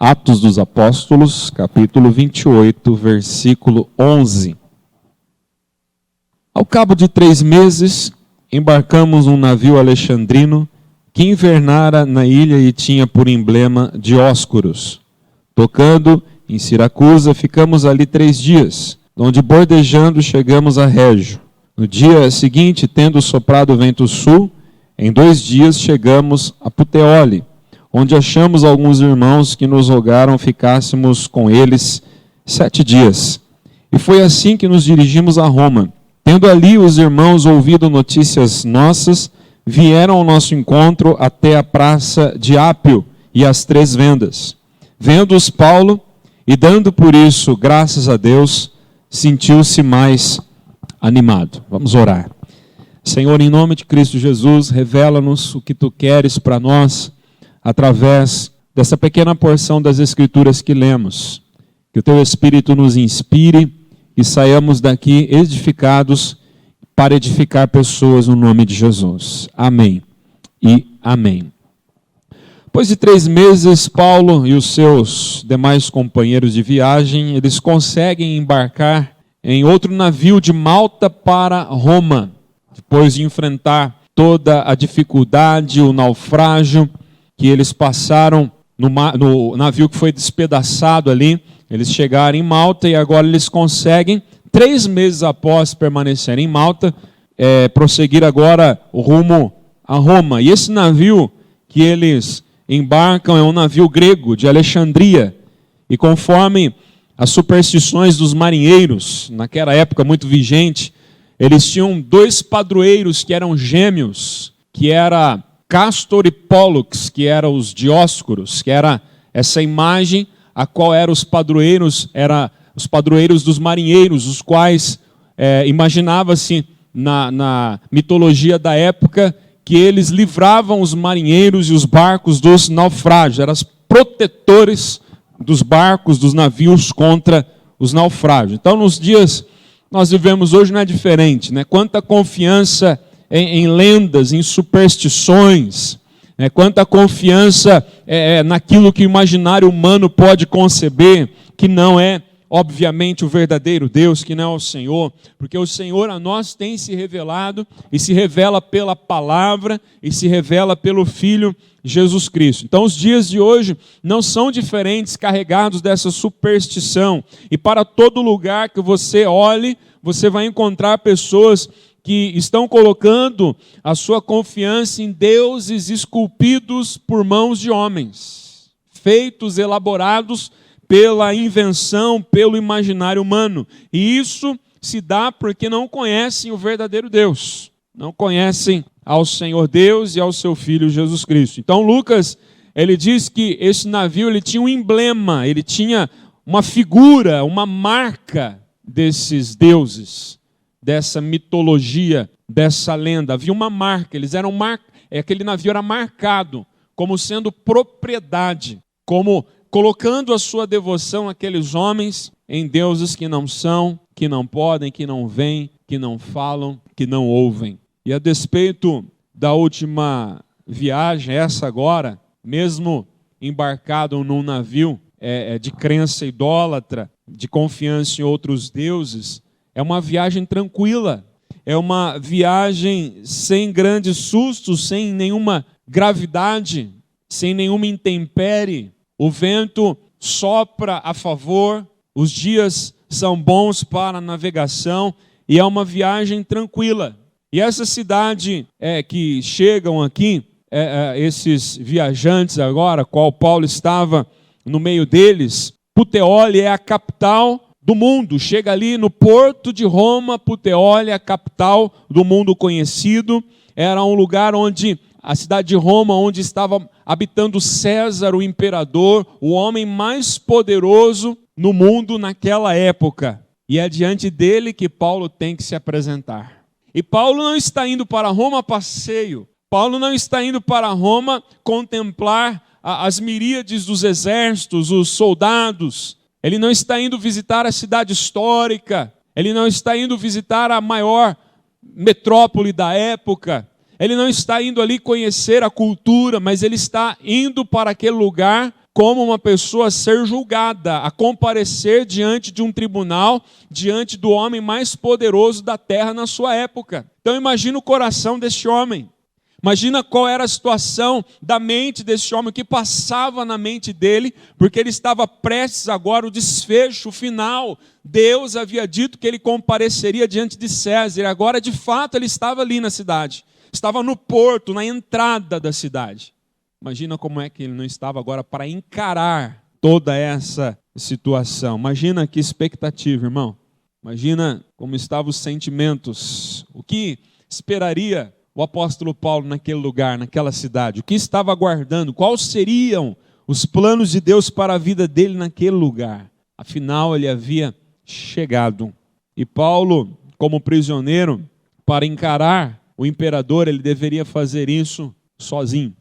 Atos dos Apóstolos, capítulo 28, versículo 11. Ao cabo de 3 meses, embarcamos num navio alexandrino que invernara na ilha e tinha por emblema Dióscuros. Tocando em Siracusa, ficamos ali 3 dias, onde bordejando chegamos a Régio. No dia seguinte, tendo soprado o vento sul, em 2 dias chegamos a Puteoli, onde achamos alguns irmãos que nos rogaram ficássemos com eles 7 dias. E foi assim que nos dirigimos a Roma. Tendo ali os irmãos ouvido notícias nossas, vieram ao nosso encontro até a praça de Ápio e as 3 vendas. Vendo-os Paulo, e dando por isso graças a Deus, sentiu-se mais animado. Vamos orar. Senhor, em nome de Cristo Jesus, revela-nos o que Tu queres para nós, através dessa pequena porção das Escrituras que lemos. Que o Teu Espírito nos inspire e saiamos daqui edificados para edificar pessoas no nome de Jesus. Amém e amém. Depois de 3 meses, Paulo e os seus demais companheiros de viagem, eles conseguem embarcar em outro navio de Malta para Roma. Depois de enfrentar toda a dificuldade, o naufrágio que eles passaram no navio que foi despedaçado ali, eles chegaram em Malta e agora eles conseguem, 3 meses após permanecer em Malta, prosseguir agora o rumo a Roma. E esse navio que eles embarcam é um navio grego de Alexandria. E conforme as superstições dos marinheiros, naquela época muito vigente, eles tinham 2 padroeiros que eram gêmeos, que era Castor e Pólux, que eram os Dióscuros, que era essa imagem a qual eram os padroeiros dos marinheiros, os quais imaginava-se na mitologia da época que eles livravam os marinheiros e os barcos dos naufrágios, eram os protetores dos barcos, dos navios contra os naufrágios. Então, nos dias nós vivemos hoje não é diferente, né? Quanta confiança em lendas, em superstições, quanta confiança naquilo que o imaginário humano pode conceber, que não é, obviamente, o verdadeiro Deus, que não é o Senhor, porque o Senhor a nós tem se revelado, e se revela pela palavra, e se revela pelo Filho Jesus Cristo. Então os dias de hoje não são diferentes, carregados dessa superstição, e para todo lugar que você olhe, você vai encontrar pessoas que estão colocando a sua confiança em deuses esculpidos por mãos de homens, feitos, elaborados pela invenção, pelo imaginário humano. E isso se dá porque não conhecem o verdadeiro Deus, não conhecem ao Senhor Deus e ao seu Filho Jesus Cristo. Então Lucas, ele diz que esse navio ele tinha um emblema, ele tinha uma figura, uma marca desses deuses, dessa mitologia, dessa lenda. Havia uma marca, aquele navio era marcado como sendo propriedade, como colocando a sua devoção àqueles homens em deuses que não são, que não podem, que não veem, que não falam, que não ouvem. E a despeito da última viagem, essa agora, mesmo embarcado num navio de crença idólatra, de confiança em outros deuses, é uma viagem tranquila, é uma viagem sem grandes sustos, sem nenhuma gravidade, sem nenhuma intempérie. O vento sopra a favor, os dias são bons para a navegação e é uma viagem tranquila. E essa cidade que chegam aqui, esses viajantes agora, qual Paulo estava no meio deles, Puteoli é a capital do mundo. Chega ali no porto de Roma, Puteoli é a capital do mundo conhecido. Era um lugar onde a cidade de Roma, onde estava habitando César, o imperador, o homem mais poderoso no mundo naquela época. E é diante dele que Paulo tem que se apresentar. E Paulo não está indo para Roma a passeio. Paulo não está indo para Roma contemplar as miríades dos exércitos, os soldados. Ele não está indo visitar a cidade histórica. Ele não está indo visitar a maior metrópole da época. Ele não está indo ali conhecer a cultura, mas ele está indo para aquele lugar como uma pessoa a ser julgada, a comparecer diante de um tribunal, diante do homem mais poderoso da terra na sua época. Então imagina o coração deste homem. Imagina qual era a situação da mente desse homem, o que passava na mente dele, porque ele estava prestes agora o desfecho, o final. Deus havia dito que ele compareceria diante de César, e agora de fato ele estava ali na cidade, estava no porto, na entrada da cidade. Imagina como é que ele não estava agora para encarar toda essa situação. Imagina que expectativa, irmão. Imagina como estavam os sentimentos, o que esperaria o apóstolo Paulo naquele lugar, naquela cidade, o que estava aguardando, quais seriam os planos de Deus para a vida dele naquele lugar. Afinal, ele havia chegado. E Paulo, como prisioneiro, para encarar o imperador, ele deveria fazer isso sozinho.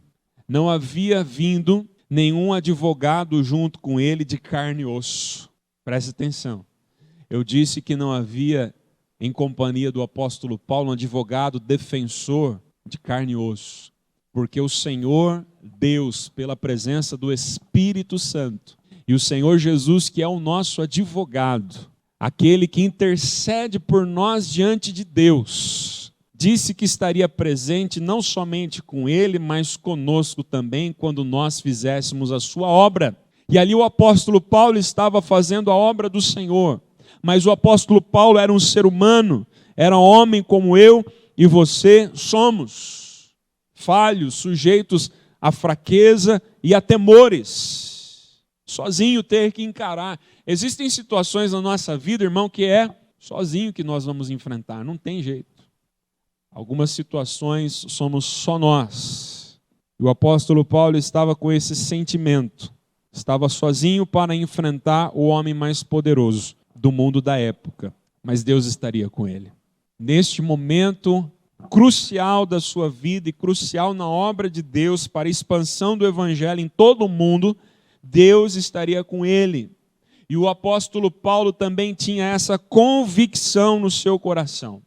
Não havia vindo nenhum advogado junto com ele de carne e osso. Preste atenção. Eu disse que não havia em companhia do apóstolo Paulo, um advogado defensor de carne e osso, porque o Senhor Deus, pela presença do Espírito Santo, e o Senhor Jesus, que é o nosso advogado, aquele que intercede por nós diante de Deus, disse que estaria presente não somente com ele, mas conosco também, quando nós fizéssemos a sua obra. E ali o apóstolo Paulo estava fazendo a obra do Senhor. Mas o apóstolo Paulo era um ser humano, era um homem como eu e você somos, falhos, sujeitos à fraqueza e a temores, sozinho ter que encarar. Existem situações na nossa vida, irmão, que é sozinho que nós vamos enfrentar, não tem jeito. Algumas situações somos só nós. E o apóstolo Paulo estava com esse sentimento, estava sozinho para enfrentar o homem mais poderoso do mundo da época, mas Deus estaria com ele. Neste momento crucial da sua vida e crucial na obra de Deus para a expansão do evangelho em todo o mundo, Deus estaria com ele. E o apóstolo Paulo também tinha essa convicção no seu coração.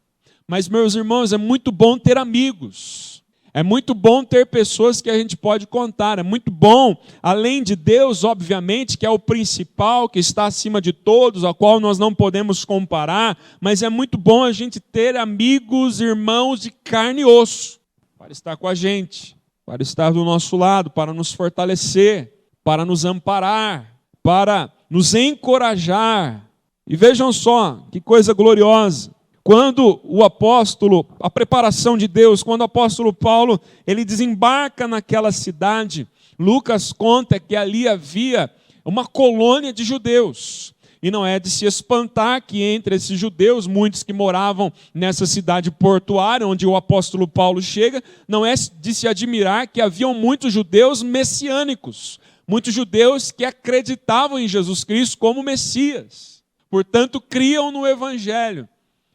Mas, meus irmãos, é muito bom ter amigos. É muito bom ter pessoas que a gente pode contar, é muito bom, além de Deus, obviamente, que é o principal, que está acima de todos, ao qual nós não podemos comparar, mas é muito bom a gente ter amigos, irmãos de carne e osso, para estar com a gente, para estar do nosso lado, para nos fortalecer, para nos amparar, para nos encorajar. E vejam só, que coisa gloriosa. Quando o apóstolo, a preparação de Deus, quando o apóstolo Paulo, ele desembarca naquela cidade, Lucas conta que ali havia uma colônia de judeus. E não é de se espantar que entre esses judeus, muitos que moravam nessa cidade portuária, onde o apóstolo Paulo chega, não é de se admirar que haviam muitos judeus messiânicos, muitos judeus que acreditavam em Jesus Cristo como Messias. Portanto, criam no Evangelho.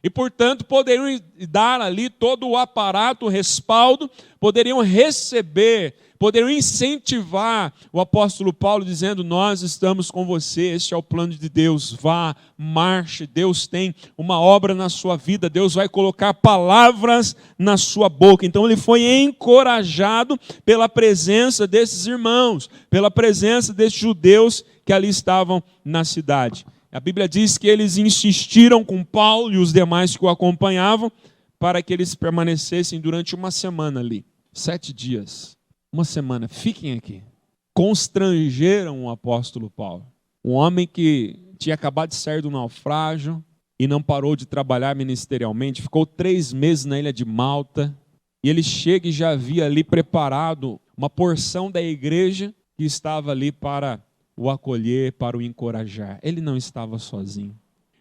E, portanto, poderiam dar ali todo o aparato, o respaldo, poderiam receber, poderiam incentivar o apóstolo Paulo dizendo: nós estamos com você, este é o plano de Deus, vá, marche, Deus tem uma obra na sua vida, Deus vai colocar palavras na sua boca. Então ele foi encorajado pela presença desses irmãos, pela presença desses judeus que ali estavam na cidade. A Bíblia diz que eles insistiram com Paulo e os demais que o acompanhavam para que eles permanecessem durante uma semana ali. 7 dias, uma semana, fiquem aqui. Constrangeram o apóstolo Paulo. Um homem que tinha acabado de sair do naufrágio e não parou de trabalhar ministerialmente, ficou 3 meses na ilha de Malta, e ele chega e já havia ali preparado uma porção da igreja que estava ali para o acolher, para o encorajar. Ele não estava sozinho.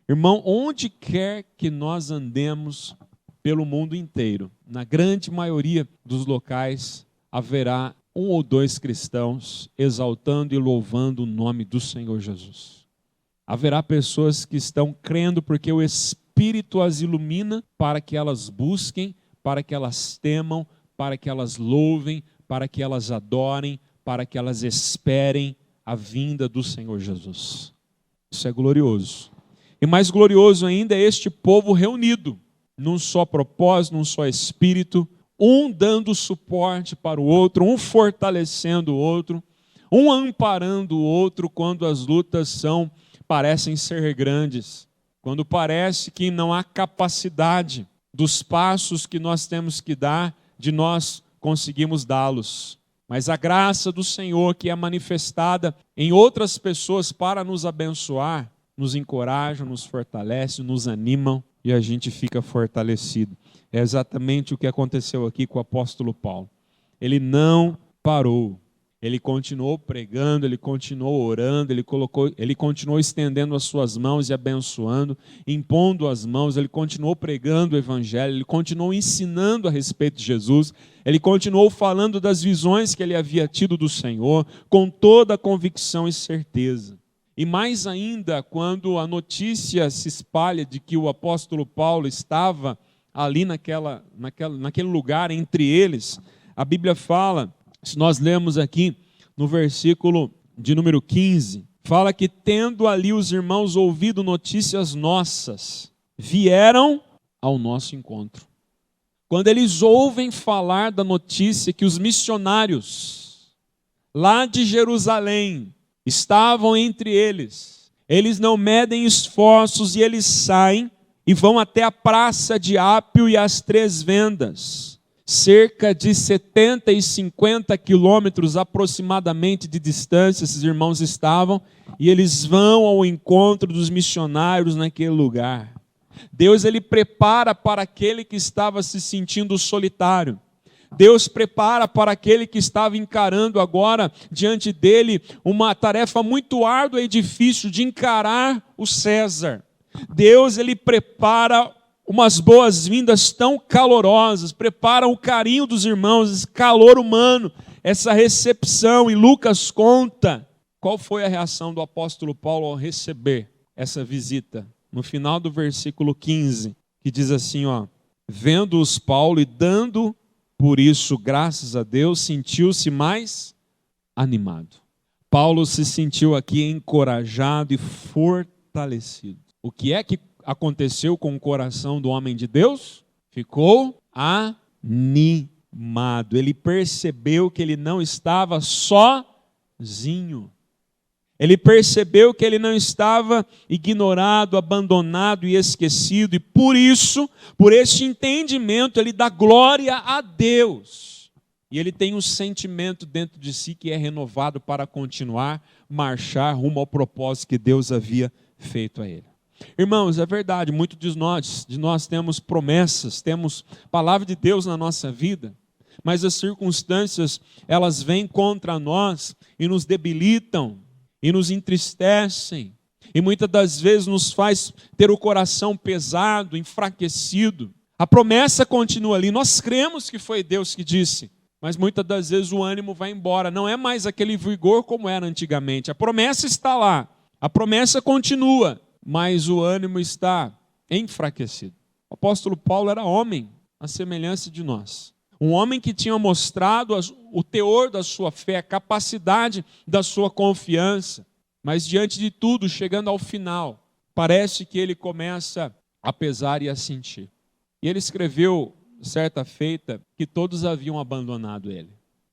Irmão, onde quer que nós andemos pelo mundo inteiro, na grande maioria dos locais, haverá 1 ou 2 cristãos exaltando e louvando o nome do Senhor Jesus. Haverá pessoas que estão crendo porque o Espírito as ilumina para que elas busquem, para que elas temam, para que elas louvem, para que elas adorem, para que elas esperem a vinda do Senhor Jesus. Isso é glorioso. E mais glorioso ainda é este povo reunido, num só propósito, num só espírito, um dando suporte para o outro, um fortalecendo o outro, um amparando o outro quando as lutas parecem ser grandes, quando parece que não há capacidade dos passos que nós temos que dar, de nós conseguimos dá-los. Mas a graça do Senhor, que é manifestada em outras pessoas para nos abençoar, nos encoraja, nos fortalece, nos animam e a gente fica fortalecido. É exatamente o que aconteceu aqui com o apóstolo Paulo. Ele não parou. Ele continuou pregando, ele continuou orando, ele continuou estendendo as suas mãos e abençoando, impondo as mãos, ele continuou pregando o evangelho, ele continuou ensinando a respeito de Jesus, ele continuou falando das visões que ele havia tido do Senhor, com toda a convicção e certeza. E mais ainda, quando a notícia se espalha de que o apóstolo Paulo estava ali naquele lugar entre eles, a Bíblia fala, se nós lemos aqui no versículo de número 15, fala que tendo ali os irmãos ouvido notícias nossas, vieram ao nosso encontro. Quando eles ouvem falar da notícia que os missionários lá de Jerusalém estavam entre eles, eles não medem esforços e eles saem e vão até a praça de Ápio e as Três Vendas, cerca de 70 e 50 quilômetros aproximadamente de distância, esses irmãos estavam, e eles vão ao encontro dos missionários naquele lugar. Deus, ele prepara para aquele que estava se sentindo solitário. Deus prepara para aquele que estava encarando agora diante dele uma tarefa muito árdua e difícil de encarar o César. Deus, ele prepara umas boas-vindas tão calorosas, prepara o carinho dos irmãos, esse calor humano, essa recepção. E Lucas conta qual foi a reação do apóstolo Paulo ao receber essa visita. No final do versículo 15, que diz assim, vendo-os Paulo e dando por isso graças a Deus, sentiu-se mais animado. Paulo se sentiu aqui encorajado e fortalecido. O que é que aconteceu com o coração do homem de Deus? Ficou animado. Ele percebeu que ele não estava sozinho. Ele percebeu que ele não estava ignorado, abandonado e esquecido. E por isso, por este entendimento, ele dá glória a Deus. E ele tem um sentimento dentro de si que é renovado para continuar, marchar rumo ao propósito que Deus havia feito a ele. Irmãos, é verdade, muitos de nós temos promessas, temos palavra de Deus na nossa vida, mas as circunstâncias, elas vêm contra nós e nos debilitam, e nos entristecem, e muitas das vezes nos faz ter o coração pesado, enfraquecido. A promessa continua ali, nós cremos que foi Deus que disse, mas muitas das vezes o ânimo vai embora, não é mais aquele vigor como era antigamente. A promessa está lá, a promessa continua, mas o ânimo está enfraquecido. O apóstolo Paulo era homem, à semelhança de nós. Um homem que tinha mostrado o teor da sua fé, a capacidade da sua confiança. Mas diante de tudo, chegando ao final, parece que ele começa a pesar e a sentir. E ele escreveu, certa feita, que todos haviam abandonado ele.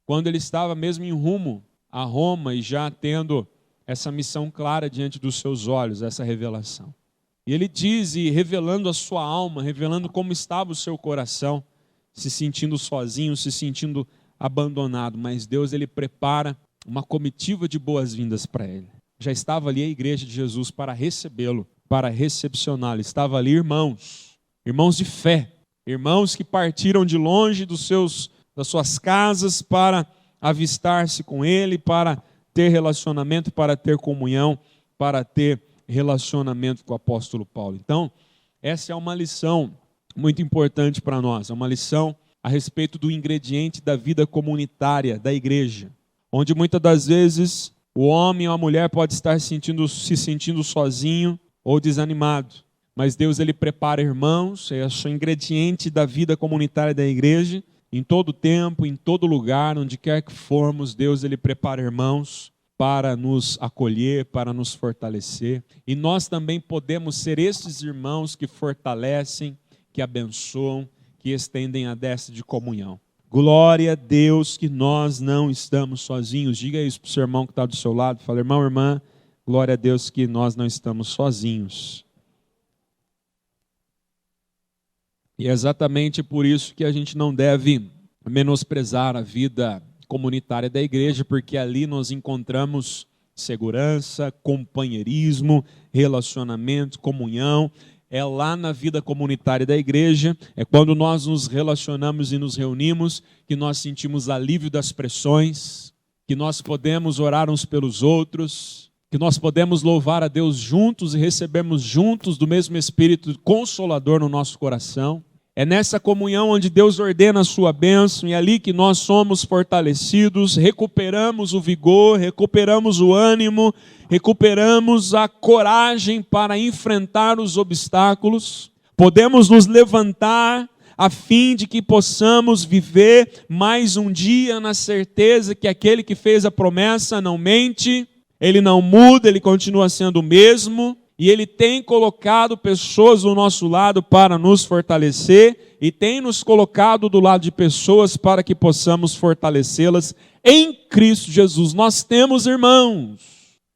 Quando ele estava mesmo em rumo a Roma e já tendo essa missão clara diante dos seus olhos, essa revelação. E ele diz, e revelando a sua alma, revelando como estava o seu coração, se sentindo sozinho, se sentindo abandonado, mas Deus, ele prepara uma comitiva de boas-vindas para ele. Já estava ali a igreja de Jesus para recebê-lo, para recepcioná-lo. Estava ali irmãos de fé, irmãos que partiram de longe das suas casas para avistar-se com ele, para ter relacionamento, para ter comunhão, para ter relacionamento com o apóstolo Paulo. Então, essa é uma lição muito importante para nós, é uma lição a respeito do ingrediente da vida comunitária da igreja, onde muitas das vezes o homem ou a mulher pode estar se sentindo sozinho ou desanimado, mas Deus, ele prepara irmãos, é o ingrediente da vida comunitária da igreja, em todo tempo, em todo lugar, onde quer que formos, Deus, ele prepara irmãos para nos acolher, para nos fortalecer, e nós também podemos ser esses irmãos que fortalecem, que abençoam, que estendem a destra de comunhão. Glória a Deus que nós não estamos sozinhos. Diga isso para o seu irmão que está do seu lado. Fala, irmão, irmã, glória a Deus que nós não estamos sozinhos. E é exatamente por isso que a gente não deve menosprezar a vida comunitária da igreja, porque ali nós encontramos segurança, companheirismo, relacionamento, comunhão. É lá na vida comunitária da igreja, é quando nós nos relacionamos e nos reunimos, que nós sentimos alívio das pressões, que nós podemos orar uns pelos outros, que nós podemos louvar a Deus juntos e recebemos juntos do mesmo Espírito Consolador no nosso coração. É nessa comunhão onde Deus ordena a sua bênção e é ali que nós somos fortalecidos, recuperamos o vigor, recuperamos o ânimo, recuperamos a coragem para enfrentar os obstáculos. Podemos nos levantar a fim de que possamos viver mais um dia na certeza que aquele que fez a promessa não mente, ele não muda, ele continua sendo o mesmo. E Ele tem colocado pessoas do nosso lado para nos fortalecer e tem nos colocado do lado de pessoas para que possamos fortalecê-las em Cristo Jesus. Nós temos irmãos,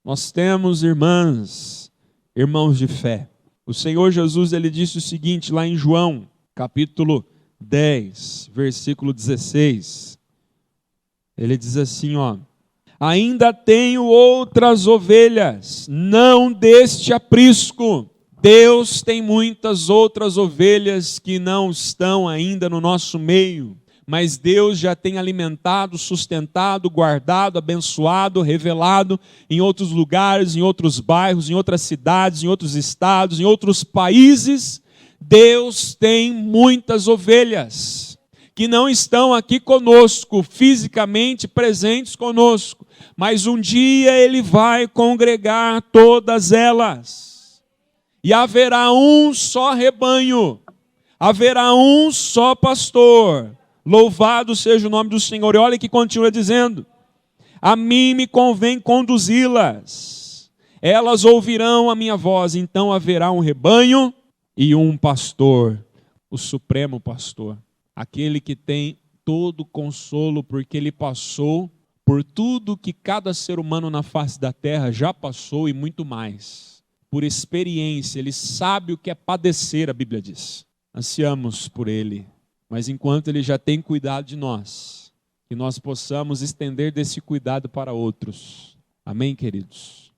nós temos irmãs, irmãos de fé. O Senhor Jesus, Ele disse o seguinte lá em João, capítulo 10, versículo 16. Ele diz assim, ainda tenho outras ovelhas, não deste aprisco. Deus tem muitas outras ovelhas que não estão ainda no nosso meio, mas Deus já tem alimentado, sustentado, guardado, abençoado, revelado em outros lugares, em outros bairros, em outras cidades, em outros estados, em outros países. Deus tem muitas ovelhas que não estão aqui conosco, fisicamente presentes conosco, mas um dia Ele vai congregar todas elas, e haverá um só rebanho, haverá um só pastor. Louvado seja o nome do Senhor. E olha que continua dizendo, a mim me convém conduzi-las, elas ouvirão a minha voz, então haverá um rebanho e um pastor, o supremo pastor, aquele que tem todo o consolo, porque ele passou por tudo que cada ser humano na face da terra já passou e muito mais. Por experiência, ele sabe o que é padecer, a Bíblia diz. Ansiamos por ele, mas enquanto ele já tem cuidado de nós, que nós possamos estender desse cuidado para outros. Amém, queridos?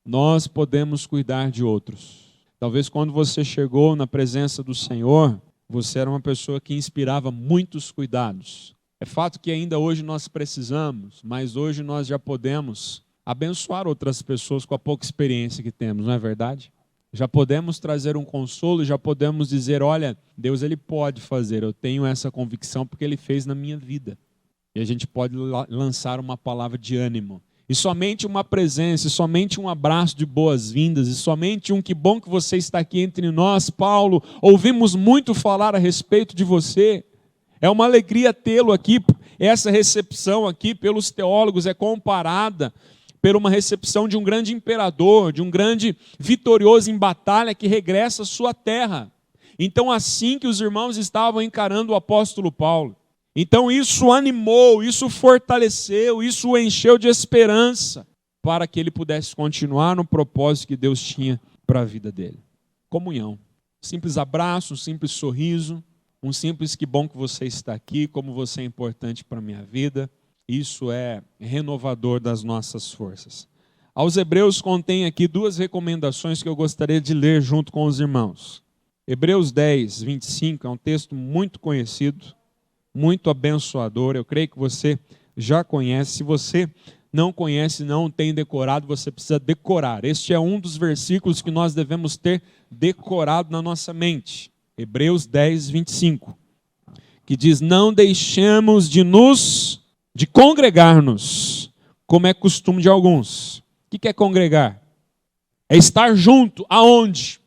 Nós podemos cuidar de outros. Talvez quando você chegou na presença do Senhor, você era uma pessoa que inspirava muitos cuidados. É fato que ainda hoje nós precisamos, mas hoje nós já podemos abençoar outras pessoas com a pouca experiência que temos, não é verdade? Já podemos trazer um consolo, já podemos dizer, olha, Deus Ele pode fazer, eu tenho essa convicção porque Ele fez na minha vida. E a gente pode lançar uma palavra de ânimo. E somente uma presença, e somente um abraço de boas-vindas, e somente um que bom que você está aqui entre nós, Paulo, ouvimos muito falar a respeito de você. É uma alegria tê-lo aqui. Essa recepção aqui pelos teólogos é comparada por uma recepção de um grande imperador, de um grande vitorioso em batalha que regressa à sua terra. Então, assim que os irmãos estavam encarando o apóstolo Paulo. Então, isso animou, isso fortaleceu, isso o encheu de esperança para que ele pudesse continuar no propósito que Deus tinha para a vida dele. Comunhão. Simples abraço, um simples sorriso, um simples que bom que você está aqui, como você é importante para a minha vida. Isso é renovador das nossas forças. Aos Hebreus contém aqui duas recomendações que eu gostaria de ler junto com os irmãos. Hebreus 10, 25 é um texto muito conhecido, muito abençoador. Eu creio que você já conhece. Se você não conhece, não tem decorado, você precisa decorar. Este é um dos versículos que nós devemos ter decorado na nossa mente. Hebreus 10, 25, que diz, não deixemos de congregar-nos, como é costume de alguns. O que é congregar? É estar junto. Aonde?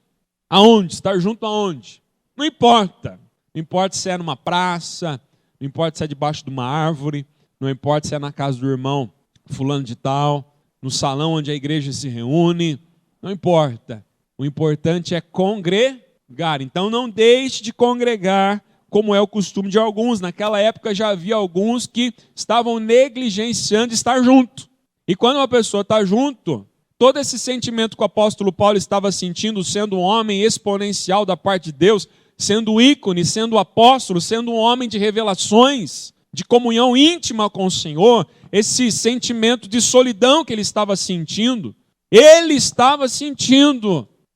Aonde? Estar junto aonde? Não importa. Não importa se é numa praça, não importa se é debaixo de uma árvore, não importa se é na casa do irmão fulano de tal, no salão onde a igreja se reúne, não importa. O importante é congregar. Então não deixe de congregar, como é o costume de alguns. Naquela época já havia alguns que estavam negligenciando estar junto. E quando uma pessoa está junto, todo esse sentimento que o apóstolo Paulo estava sentindo, sendo um homem exponencial da parte de Deus, sendo ícone, sendo apóstolo, sendo um homem de revelações, de comunhão íntima com o Senhor, esse sentimento de solidão que ele estava sentindo,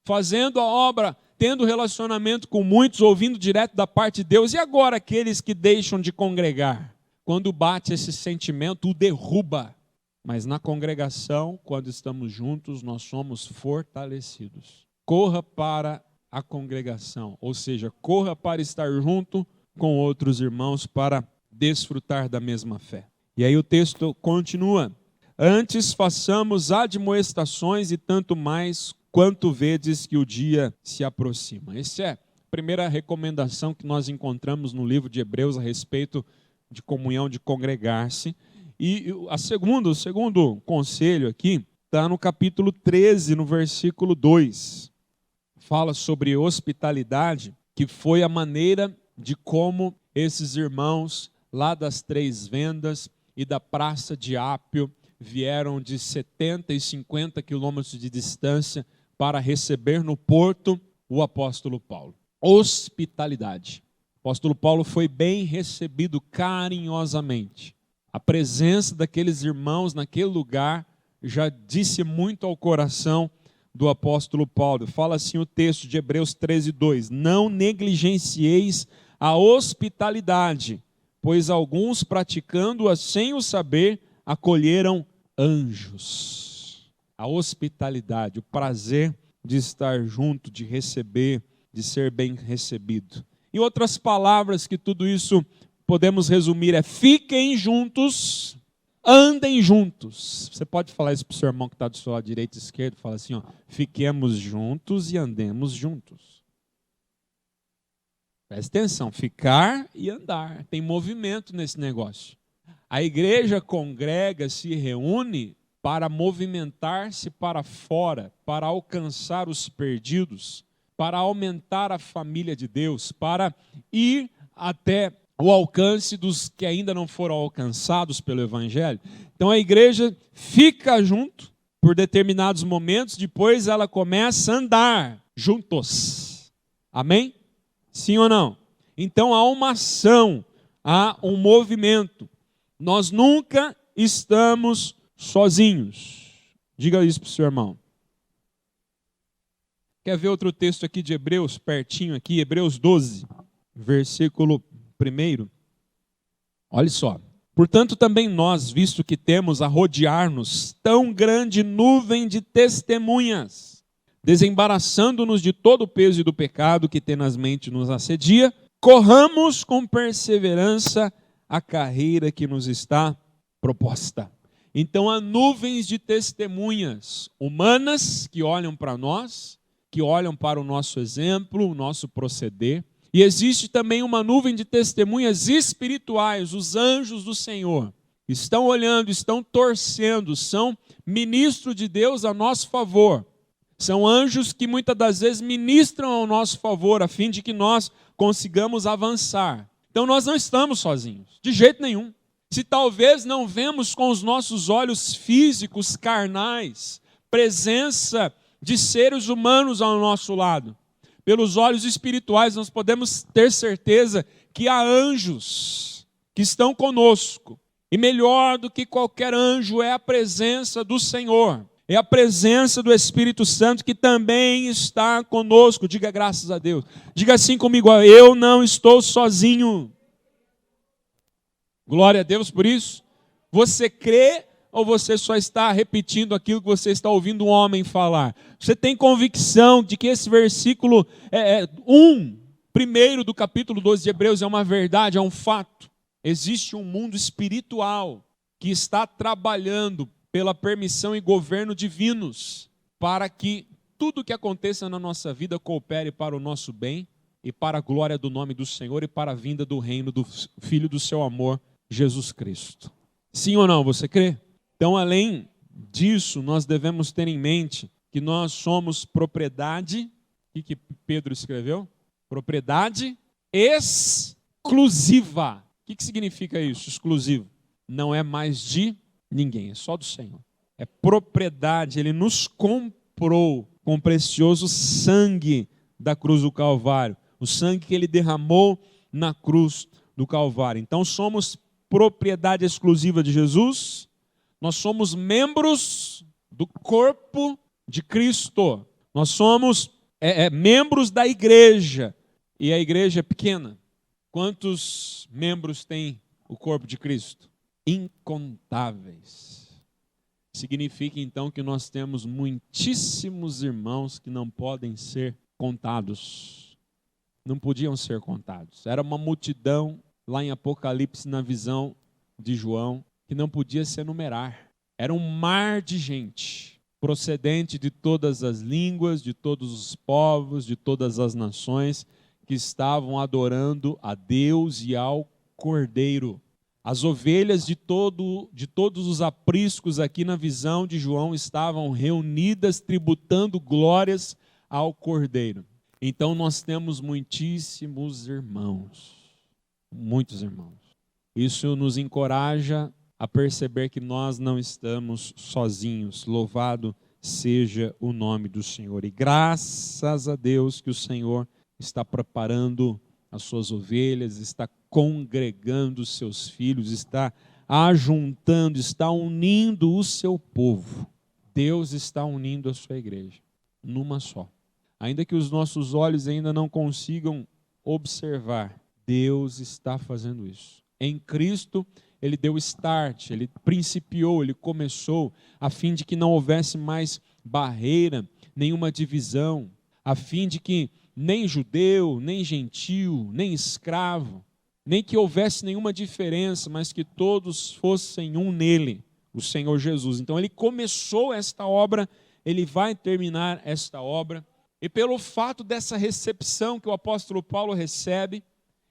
fazendo a obra, tendo relacionamento com muitos, ouvindo direto da parte de Deus. E agora aqueles que deixam de congregar? Quando bate esse sentimento, o derruba. Mas na congregação, quando estamos juntos, nós somos fortalecidos. Corra para a congregação, ou seja, corra para estar junto com outros irmãos para desfrutar da mesma fé. E aí o texto continua: antes façamos admoestações e tanto mais quanto vedes que o dia se aproxima. Essa é a primeira recomendação que nós encontramos no livro de Hebreus a respeito de comunhão, de congregar-se. E o segundo conselho aqui está no capítulo 13, no versículo 2. Fala sobre hospitalidade, que foi a maneira de como esses irmãos lá das Três Vendas e da Praça de Ápio vieram de 70 e 50 quilômetros de distância para receber no porto o apóstolo Paulo. Hospitalidade. O apóstolo Paulo foi bem recebido carinhosamente. A presença daqueles irmãos naquele lugar já disse muito ao coração do apóstolo Paulo. Fala assim o texto de Hebreus 13, 2. Não negligencieis a hospitalidade, pois alguns, praticando-a sem o saber, acolheram anjos. A hospitalidade, o prazer de estar junto, de receber, de ser bem recebido. Em outras palavras, que tudo isso podemos resumir é: fiquem juntos, andem juntos. Você pode falar isso para o seu irmão que está do seu lado direito e esquerdo, fala assim, ó, fiquemos juntos e andemos juntos. Presta atenção, ficar e andar, tem movimento nesse negócio. A igreja congrega, se reúne para movimentar-se para fora, para alcançar os perdidos, para aumentar a família de Deus, para ir até o alcance dos que ainda não foram alcançados pelo Evangelho. Então a igreja fica junto por determinados momentos, depois ela começa a andar juntos. Amém? Sim ou não? Então há uma ação, há um movimento. Nós nunca estamos sozinhos. Diga isso para o seu irmão. Quer ver outro texto aqui de Hebreus, pertinho aqui, Hebreus 12, versículo 1. Olha só. Portanto, também nós, visto que temos a rodear-nos tão grande nuvem de testemunhas, desembaraçando-nos de todo o peso e do pecado que tenazmente nos assedia, corramos com perseverança a carreira que nos está proposta. Então há nuvens de testemunhas humanas que olham para nós, que olham para o nosso exemplo, o nosso proceder. E existe também uma nuvem de testemunhas espirituais, os anjos do Senhor. Estão olhando, estão torcendo, são ministros de Deus a nosso favor. São anjos que muitas das vezes ministram ao nosso favor, a fim de que nós consigamos avançar. Então nós não estamos sozinhos, de jeito nenhum. Se talvez não vemos com os nossos olhos físicos, carnais, presença de seres humanos ao nosso lado, pelos olhos espirituais nós podemos ter certeza que há anjos que estão conosco. E melhor do que qualquer anjo é a presença do Senhor. É a presença do Espírito Santo que também está conosco. Diga graças a Deus. Diga assim comigo, eu não estou sozinho. Glória a Deus por isso. Você crê ou você só está repetindo aquilo que você está ouvindo um homem falar? Você tem convicção de que esse versículo primeiro do capítulo 12 de Hebreus é uma verdade, é um fato. Existe um mundo espiritual que está trabalhando pela permissão e governo divinos para que tudo que aconteça na nossa vida coopere para o nosso bem e para a glória do nome do Senhor e para a vinda do reino do Filho do seu amor, Jesus Cristo. Sim ou não, você crê? Então, além disso, nós devemos ter em mente que nós somos propriedade, o que Pedro escreveu? Propriedade exclusiva. O que significa isso, exclusivo? Não é mais de ninguém, é só do Senhor. É propriedade, Ele nos comprou com o precioso sangue da cruz do Calvário. O sangue que Ele derramou na cruz do Calvário. Então somos propriedade exclusiva de Jesus, nós somos membros do corpo de Cristo, nós somos membros da igreja, e a igreja é pequena. Quantos membros tem o corpo de Cristo? Incontáveis. Significa então que nós temos muitíssimos irmãos que não podem ser contados. Não podiam ser contados. Era uma multidão lá em Apocalipse, na visão de João, que não podia se enumerar. Era um mar de gente, procedente de todas as línguas, de todos os povos, de todas as nações, que estavam adorando a Deus e ao Cordeiro. As ovelhas de todos os apriscos aqui na visão de João estavam reunidas, tributando glórias ao Cordeiro. Então nós temos muitíssimos irmãos, muitos irmãos. Isso nos encoraja a perceber que nós não estamos sozinhos. Louvado seja o nome do Senhor. E graças a Deus que o Senhor está preparando as suas ovelhas, está congregando os seus filhos, está ajuntando, está unindo o seu povo. Deus está unindo a sua igreja numa só. Ainda que os nossos olhos ainda não consigam observar, Deus está fazendo isso. Em Cristo, Ele deu start, Ele principiou, Ele começou, a fim de que não houvesse mais barreira, nenhuma divisão, a fim de que nem judeu, nem gentil, nem escravo, nem que houvesse nenhuma diferença, mas que todos fossem um nele, o Senhor Jesus. Então Ele começou esta obra, Ele vai terminar esta obra, e pelo fato dessa recepção que o apóstolo Paulo recebe,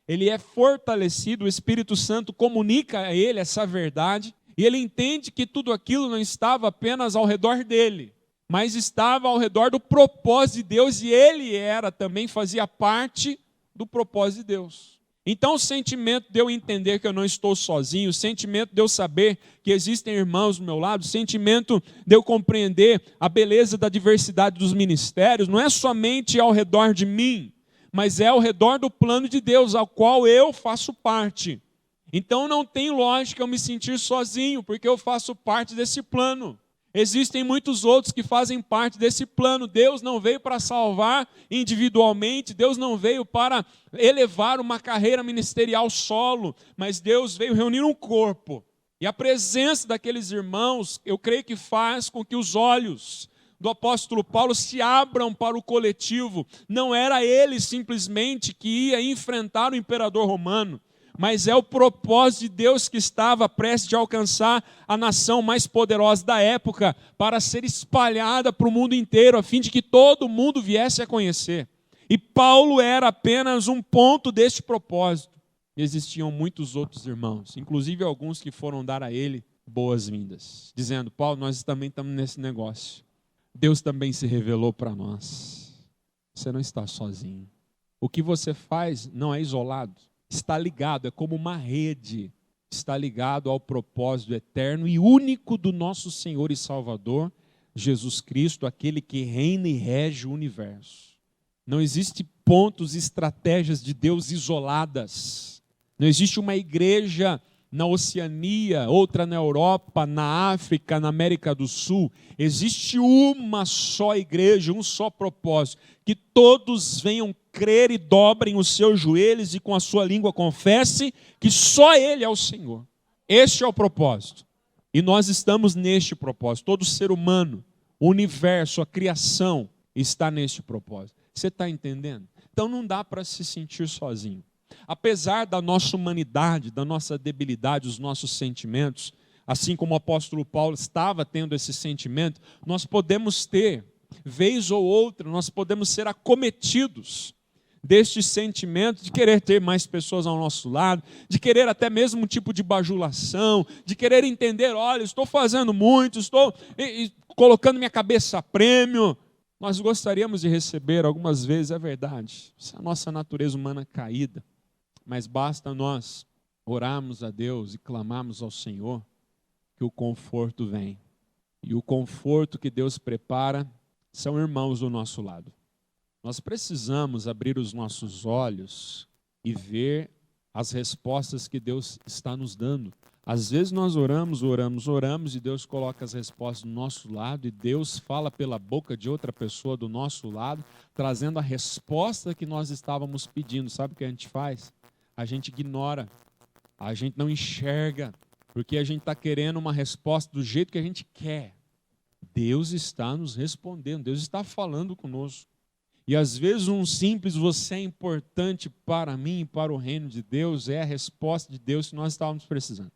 ele é fortalecido, o Espírito Santo comunica a ele essa verdade, e ele entende que tudo aquilo não estava apenas ao redor dele, mas estava ao redor do propósito de Deus, e ele também fazia parte do propósito de Deus. Então o sentimento de eu entender que eu não estou sozinho, o sentimento de eu saber que existem irmãos do meu lado, o sentimento de eu compreender a beleza da diversidade dos ministérios, não é somente ao redor de mim, mas é ao redor do plano de Deus, ao qual eu faço parte. Então não tem lógica eu me sentir sozinho, porque eu faço parte desse plano. Existem muitos outros que fazem parte desse plano. Deus não veio para salvar individualmente, Deus não veio para elevar uma carreira ministerial solo, mas Deus veio reunir um corpo. E a presença daqueles irmãos, eu creio que faz com que os olhos do apóstolo Paulo se abram para o coletivo. Não era ele simplesmente que ia enfrentar o imperador romano, mas é o propósito de Deus que estava prestes a alcançar a nação mais poderosa da época para ser espalhada para o mundo inteiro, a fim de que todo mundo viesse a conhecer. E Paulo era apenas um ponto deste propósito. E existiam muitos outros irmãos, inclusive alguns que foram dar a ele boas-vindas, dizendo: Paulo, nós também estamos nesse negócio. Deus também se revelou para nós. Você não está sozinho. O que você faz não é isolado. Está ligado, é como uma rede, está ligado ao propósito eterno e único do nosso Senhor e Salvador, Jesus Cristo, aquele que reina e rege o universo. Não existe pontos, estratégias de Deus isoladas. Não existe uma igreja na Oceania, outra na Europa, na África, na América do Sul. Existe uma só igreja, um só propósito, que todos venham crer e dobrem os seus joelhos e com a sua língua confesse que só Ele é o Senhor. Este é o propósito. E nós estamos neste propósito. Todo ser humano, o universo, a criação está neste propósito. Você está entendendo? Então não dá para se sentir sozinho. Apesar da nossa humanidade, da nossa debilidade, os nossos sentimentos, assim como o apóstolo Paulo estava tendo esse sentimento, nós podemos ter, vez ou outra, nós podemos ser acometidos deste sentimento de querer ter mais pessoas ao nosso lado, de querer até mesmo um tipo de bajulação, de querer entender, olha, estou fazendo muito, estou colocando minha cabeça a prêmio. Nós gostaríamos de receber algumas vezes, é verdade, essa é a nossa natureza humana caída. mas basta nós orarmos a Deus e clamarmos ao Senhor que o conforto vem. E o conforto que Deus prepara são irmãos do nosso lado. Nós precisamos abrir os nossos olhos e ver as respostas que Deus está nos dando. Às vezes nós oramos e Deus coloca as respostas do nosso lado e Deus fala pela boca de outra pessoa do nosso lado, trazendo a resposta que nós estávamos pedindo. Sabe o que a gente faz? A gente ignora, a gente não enxerga, porque a gente está querendo uma resposta do jeito que a gente quer. Deus está nos respondendo, Deus está falando conosco. E às vezes um simples "você é importante para mim e para o reino de Deus" é a resposta de Deus que nós estávamos precisando.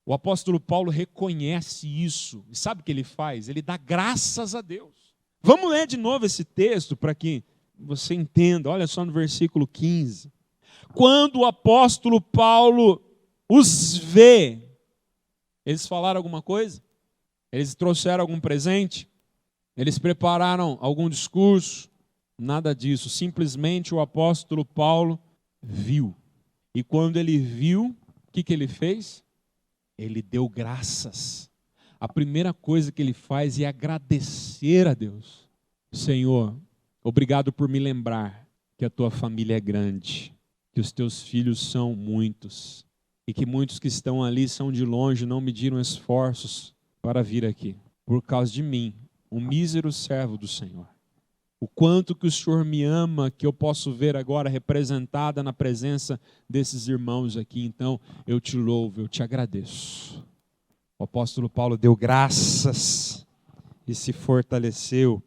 O apóstolo Paulo reconhece isso. E sabe o que ele faz? Ele dá graças a Deus. Vamos ler de novo esse texto para que você entenda. Olha só no versículo 15. Quando o apóstolo Paulo os vê, eles falaram alguma coisa? Eles trouxeram algum presente? Eles prepararam algum discurso? Nada disso. Simplesmente o apóstolo Paulo viu. E quando ele viu, o que ele fez? Ele deu graças. A primeira coisa que ele faz é agradecer a Deus. Senhor, obrigado por me lembrar que a tua família é grande, que os teus filhos são muitos, e que muitos que estão ali são de longe, não mediram esforços para vir aqui, por causa de mim, um mísero servo do Senhor. O quanto que o Senhor me ama, que eu posso ver agora representada na presença desses irmãos aqui. Então, eu te louvo, eu te agradeço. O apóstolo Paulo deu graças e se fortaleceu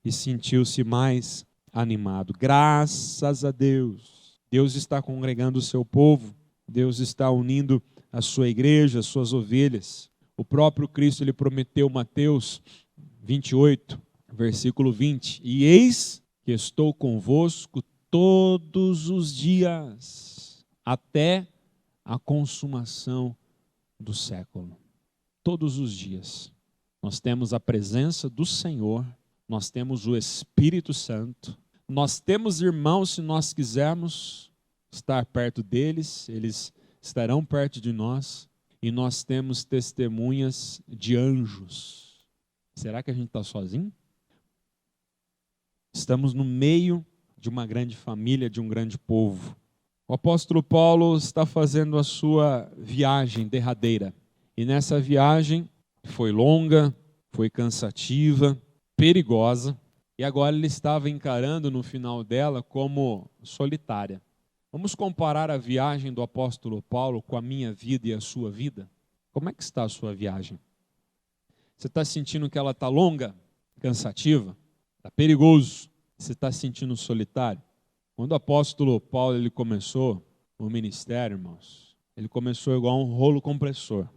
e sentiu-se mais animado. Graças a Deus. Deus está congregando o seu povo. Deus está unindo a sua igreja, as suas ovelhas. O próprio Cristo, ele prometeu, Mateus 28, versículo 20, e eis que estou convosco todos os dias, até a consumação do século. Todos os dias. Nós temos a presença do Senhor, nós temos o Espírito Santo, nós temos irmãos, se nós quisermos estar perto deles, eles estarão perto de nós, e nós temos testemunhas de anjos. Será que a gente está sozinho? Estamos no meio de uma grande família, de um grande povo. O apóstolo Paulo está fazendo a sua viagem derradeira. E nessa viagem foi longa, foi cansativa, perigosa. E agora ele estava encarando no final dela como solitária. Vamos comparar a viagem do apóstolo Paulo com a minha vida e a sua vida? Como é que está a sua viagem? Você está sentindo que ela está longa, cansativa? Está perigoso? Você está se sentindo solitário? Quando o apóstolo Paulo ele começou o ministério, irmãos, ele começou igual um rolo compressor.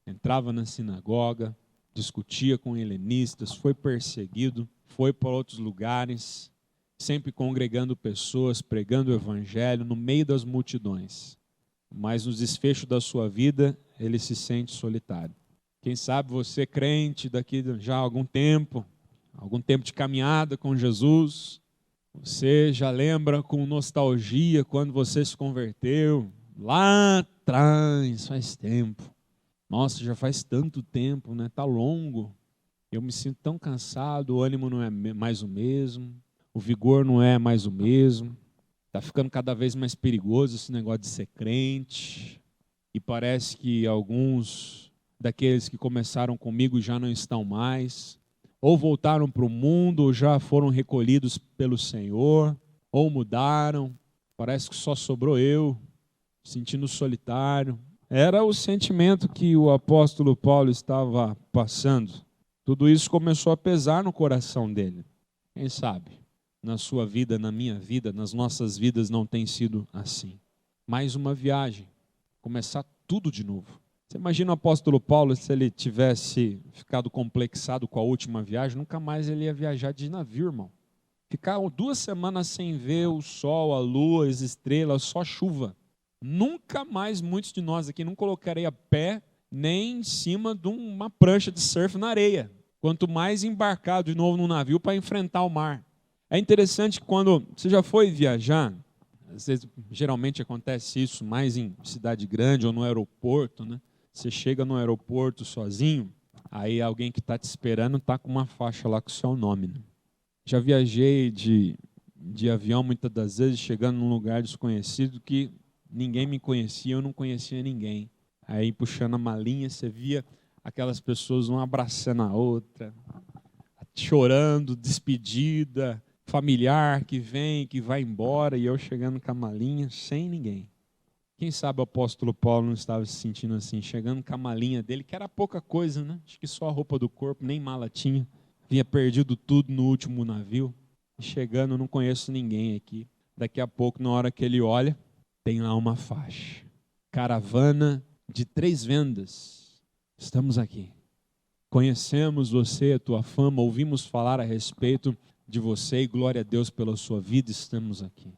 Entrava na sinagoga, discutia com helenistas, foi perseguido, foi para outros lugares, sempre congregando pessoas, pregando o evangelho no meio das multidões. Mas no desfecho da sua vida, ele se sente solitário. Quem sabe você, crente, daqui já há algum tempo de caminhada com Jesus, você já lembra com nostalgia quando você se converteu, lá atrás, faz tempo. Nossa, já faz tanto tempo, né? Está longo. Eu me sinto tão cansado, o ânimo não é mais o mesmo, o vigor não é mais o mesmo. Está ficando cada vez mais perigoso esse negócio de ser crente. E parece que alguns daqueles que começaram comigo já não estão mais. Ou voltaram para o mundo, ou já foram recolhidos pelo Senhor, ou mudaram. Parece que só sobrou eu, sentindo solitário. Era o sentimento que o apóstolo Paulo estava passando. Tudo isso começou a pesar no coração dele. Quem sabe, na sua vida, na minha vida, nas nossas vidas não tem sido assim. Mais uma viagem, começar tudo de novo. Você imagina o apóstolo Paulo, se ele tivesse ficado complexado com a última viagem, nunca mais ele ia viajar de navio, irmão. Ficar 2 semanas sem ver o sol, a lua, as estrelas, só chuva. Nunca mais muitos de nós aqui não colocarei a pé nem em cima de uma prancha de surf na areia. Quanto mais embarcado de novo no navio para enfrentar o mar. É interessante que quando você já foi viajar, Às vezes, geralmente acontece isso mais em cidade grande ou no aeroporto, né? Você chega no aeroporto sozinho, aí alguém que está te esperando está com uma faixa lá com o seu nome, né? Já viajei de avião muitas das vezes, chegando num lugar desconhecido que ninguém me conhecia, eu não conhecia ninguém. Aí puxando a malinha, você via aquelas pessoas uma abraçando a outra, chorando, despedida, familiar que vem, que vai embora, e eu chegando com a malinha sem ninguém. Quem sabe o apóstolo Paulo não estava se sentindo assim, chegando com a malinha dele, que era pouca coisa, né? Acho que só a roupa do corpo, nem mala tinha. Havia perdido tudo no último navio. E chegando, não conheço ninguém aqui. Daqui a pouco, na hora que ele olha, tem lá uma faixa. Caravana de 3 vendas. Estamos aqui. Conhecemos você, a tua fama, ouvimos falar a respeito de você e glória a Deus pela sua vida, estamos aqui.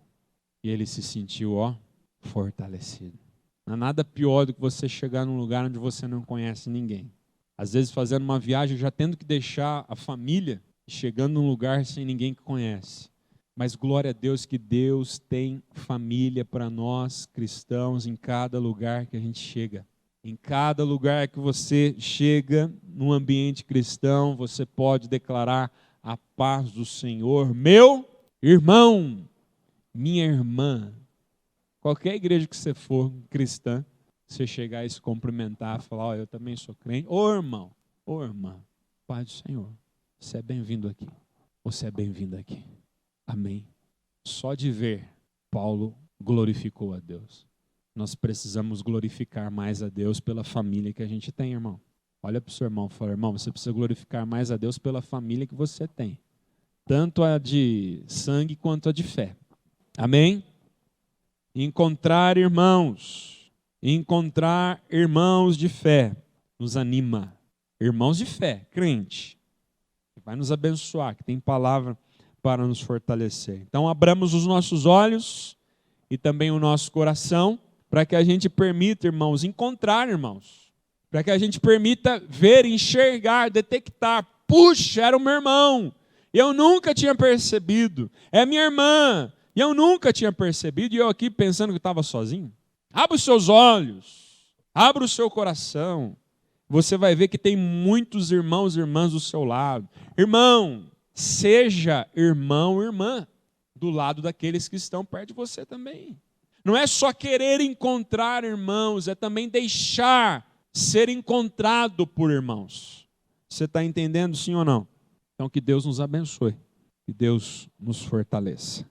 E ele se sentiu, fortalecido. Não há nada pior do que você chegar num lugar onde você não conhece ninguém. Às vezes fazendo uma viagem, já tendo que deixar a família, chegando num lugar sem ninguém que conhece. Mas glória a Deus que Deus tem família para nós cristãos em cada lugar que a gente chega. Em cada lugar que você chega, num ambiente cristão, você pode declarar a paz do Senhor. Meu irmão, minha irmã, qualquer igreja que você for cristã, você chegar e se cumprimentar, falar, eu também sou crente. Ô irmão, ô irmã, paz do Senhor, você é bem-vindo aqui. Você é bem-vindo aqui. Amém. Só de ver, Paulo glorificou a Deus. Nós precisamos glorificar mais a Deus pela família que a gente tem, irmão. Olha para o seu irmão e fala, irmão, você precisa glorificar mais a Deus pela família que você tem. Tanto a de sangue quanto a de fé. Amém? Encontrar irmãos de fé nos anima. Irmãos de fé, crente, que vai nos abençoar, que tem palavra para nos fortalecer. Então, abramos os nossos olhos e também o nosso coração para que a gente permita, irmãos, encontrar irmãos. Para que a gente permita ver, enxergar, detectar. Puxa, era o meu irmão. Eu nunca tinha percebido. É minha irmã. E eu nunca tinha percebido. E eu aqui pensando que estava sozinho. Abra os seus olhos. Abra o seu coração. Você vai ver que tem muitos irmãos e irmãs do seu lado. Irmão, seja irmão, irmã, do lado daqueles que estão perto de você também. Não é só querer encontrar irmãos, é também deixar ser encontrado por irmãos. Você está entendendo, sim ou não? Então que Deus nos abençoe, que Deus nos fortaleça.